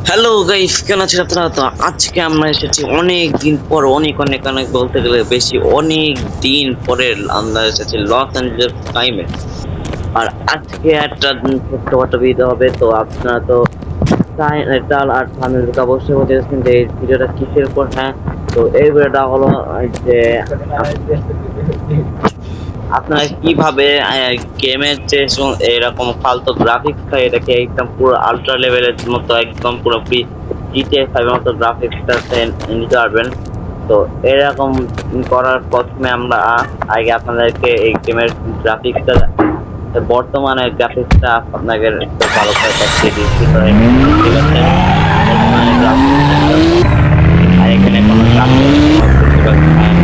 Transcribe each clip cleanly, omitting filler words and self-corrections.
Hello guys, কেমন আছেন আপনারা? তো আজকে আমরা এসেছি অনেক দিন পর, অনেক অনেক অনেক বলতে গেলে বেশি অনেক দিন পরে আমরা এসেছি লস অ্যাঞ্জেলস টাইমে। আর আজকে একটা ছোট্টখাটো ভিডিও হবে। তো আপনারা তো টাইটাল আর থাম্বনেল অবশ্যই বলতে চাচ্ছেন যে এই ভিডিওটা কিসের উপর। হ্যাঁ, তো এই ভিডিওটা হলো যে আপনারা কিভাবে গেমের যে এরকম ফালতু গ্রাফিক্স হয় এটাকে একদম পুরো আল্ট্রা লেভেলের মতো একদম পুরোপুরি জিটিএ 5 এর মতো গ্রাফিক্সটা নিতে পারবেন। তো এরকম করার প্রথমে আমরা আগে আপনাদেরকে এই গেমের গ্রাফিক্সটা, বর্তমানে গ্রাফিক্সটা আপনাকে একটু ভালো করে দেখিয়ে দিচ্ছি। তো ঠিক আছে, বর্তমানে গ্রাফিক্স আর এখানে কোনো গ্রাফিক্স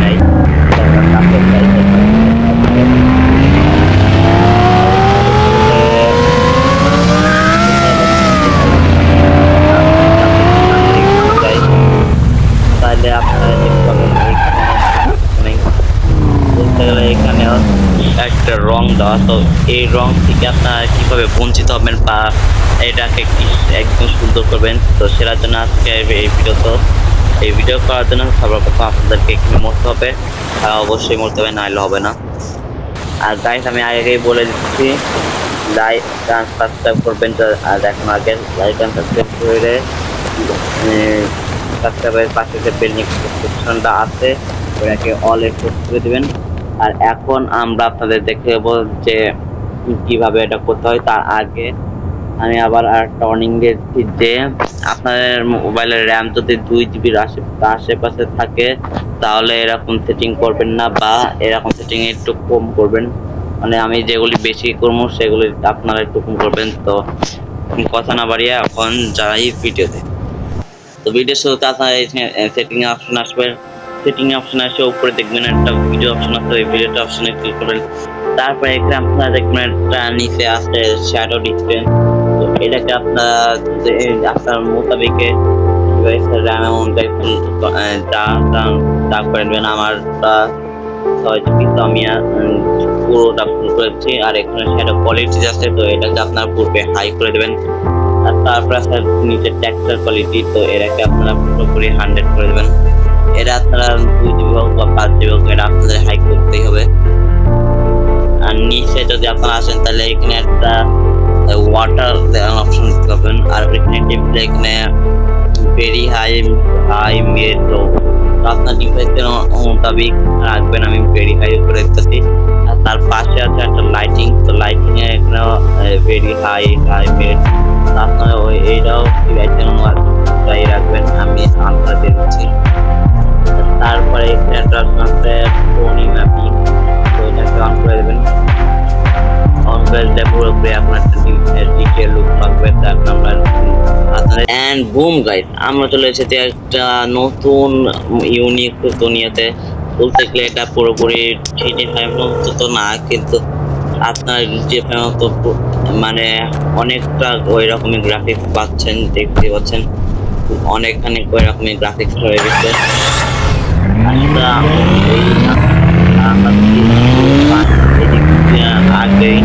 নাই। তাহলে আপনারা দেখতে পাবেন এখানে বলতে গেলে এখানেও একটা রং দেওয়া। তো এই রং থেকে আপনারা কিভাবে বঞ্চিত হবেন বা এটাকে কি একদম সুন্দর করবেন, তো সেটার জন্য আজকে এই ভিডিও করার জন্য সর্বপ্রথম আপনাদেরকে এখানে মরতে হবে। অবশ্যই মরতে হবে, নাহলে হবে না। আর গাইস, আমি আগেই বলে দিচ্ছি, লাইক অ্যান্ড সাবস্ক্রাইব করবেন। আর এখন আগে লাইক অ্যান্ড সাবস্ক্রাইব করে সাবস্ক্রাইবের পাশে যে বেল নোটিফিকেশনটা আছে ওটাকে অল এ প্রেস করে দিবেন। আর এখন আমরা আপনাদের দেখে দেবো যে কিভাবে এটা করতে হয়। তার আগে আমি আবার একটা ওয়ার্নিং দিচ্ছি যে আপনাদের মোবাইলের র্যাম যদি 2 GB আশেপাশে থাকে তাহলে এরকম সেটিং করবেন না, বা এরকম সেটিং একটু কম করবেন। মানে আমি যেগুলি বেশি করবো সেগুলি আপনারা একটু কম করবেন। তো কথা না বাড়িয়ে এখন যাই ভিডিওতে। তো ভিডিও শুরুতে আপনারা সেটিং অপশন আসবে। সেটিং অপশন আসে উপরে দেখবেন একটা ভিডিও অপশন আছে, ওই ভিডিওটা অপশনে ক্লিক করবেন। তারপরে এখানে আপনারা দেখবেন একটা নিচে আছে শ্যাডো ডিসটেন্স। তো এটাকে আপনার মোতাবেকে র্যাম অনুযায়ী যা করে নেবেন। আমারটা 6 GB, তো আমি পুরোটা ফুল করেছি। আর এখানে শ্যাডো কোয়ালিটি আছে, তো এটাকে আপনার পূর্বে হাই করে দেবেন। আর তারপর আপনার নিচে টেক্সচার কোয়ালিটি, তো এটাকে আপনারা পুরোপুরি 100 করে দেবেন। এটা আপনারা 2 GB হোক বা 5 GB হোক, এটা আপনাদের হাই করতেই হবে। আর নিচে যদি আপনারা আসেন তাহলে এখানে একটা ওয়াটার অপশন পাবেন। আর এখানে টিপলে এখানে ভেরি হাই মিড লো, আপনার ডিভাইসের মোতাবেক রাখবেন। আমি ভেরি হাই করে দিতেছি। আর তার পাশে আছে একটা লাইটিং, তো লাইটিং এ এখানে ভেরি হাই মিড, আপনারা এইটাও ডিভাইসের অনুযায়ী রাখবেন। আমি আলাদা দিয়ে দিচ্ছি। তারপরে এখানে একটা অপশন আছে টোনি ম্যাপিং, তো এটাকে অন করে দেবেন। অন করে দিলে পুরোপুরি আপনার ডিটেল লুক পাবে। তারপর আমরা এন্ড বুম গাইস, আমরা চলে এসেছি একটা নতুন ইউনিক দুনিয়াতে। বলতে গেলে এটা পুরোপুরি থ্রিডি মতো তো না, কিন্তু আপনার যে মানে অনেকটা ওই রকমের গ্রাফিক্স পাচ্ছেন, দেখতে পাচ্ছেন অনেকখানি ওই রকমের গ্রাফিক্স হয়ে গেছে। আগেই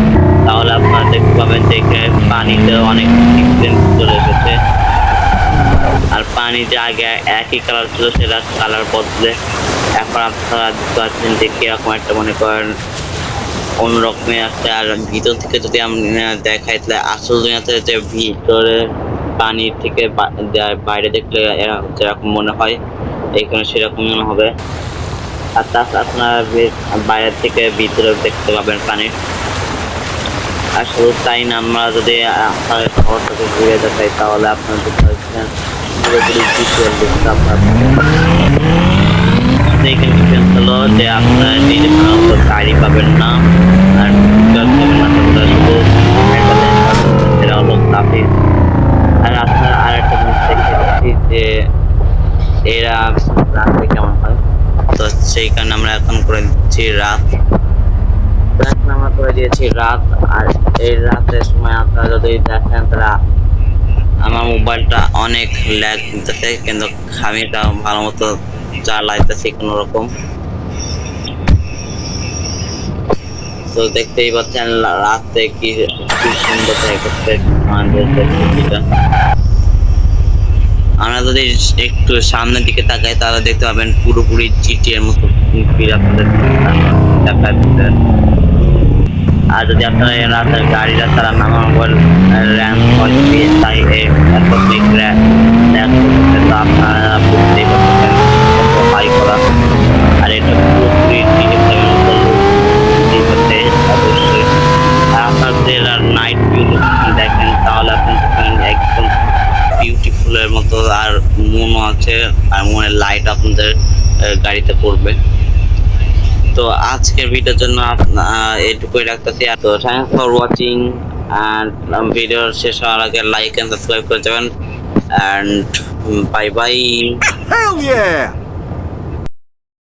তাহলে আপনারা দেখতে পাবেন যে পানিতে অনেক ডিফারেন্স চলে এসেছে। আর পানি যে আগে একই কালার ছিল সেটা কালার বদলে এখন আপনারা দেখতে পাচ্ছেন যে কিরকম একটা মনে করেন অন্যরকমের আছে। আর ভিতর থেকে যদি আমি দেখাই তাহলে আসল দুনিয়াতে যে ভিতরে পানি থেকে বাইরে দেখলে যেরকম মনে হয় এখানে সেরকম মনে হবে। আর তাছাড়া আপনারা বাইরে থেকে ভিতরে দেখতে পাবেন পানি। আর শুধু তাই না, আমরা যদি আপনাদের শহরটাকে ঘুরে দেখাই তাহলে আপনারা দেখতে পাচ্ছেন পুরোপুরি ভিজুয়াল দেখতে আপনার এখানে ডিফারেন্স হলো যে আপনারা নিজে গাড়ি পাবেন না আর পাবেন না, শুধু সেটা হলো গ্রাফিক্স। আর আপনারা আর একটা জিনিস দেখতে পাচ্ছি যে এরা রাতে কেমন হয়, তো সেই কারণে আমরা এখন করে দিচ্ছি রাত। এখন আমরা করে দিয়েছি রাত। আর এই রাতের সময় আপনারা যদি দেখেন তাহলে আমার মোবাইলটা অনেক ল্যাগ দিতেছে, কিন্তু আমি তা ভালো মতো চালাইতেছি কোনো রকম। তো দেখতেই পাচ্ছেন রাতে কি সুন্দর দেখাচ্ছে আমাদের ছবিটা। আমরা যদি একটু সামনের দিকে তাকাই তাহলে দেখতে পাবেন পুরোপুরি জিটিএর মতো ফিল আপনাদের দেখাচ্ছে। আর যদি আপনারা এই রাস্তার গাড়ি রাস্তার নামা মোবাইল র্যাম তাই এত বিগ র্যাম করতেছে, তো আপনারা বুঝতেই পারতেছেন কত হাই করা। আর এটা পুরোপুরি অবশ্যই। আর আপনাদের নাইট ভিউ দেখেন তাহলে আপনি একদম বিউটিফুলের মতো, আর মনও আছে, আর মনের লাইট আপনাদের গাড়িতে পড়বে। তো আজকের ভিডিওর জন্য এইটুকুই রাখতেছি। তো thanks for watching, and video শেষ হওয়ার আগে লাইক এন্ড সাবস্ক্রাইব করে যাবেন, and bye bye. Hell yeah!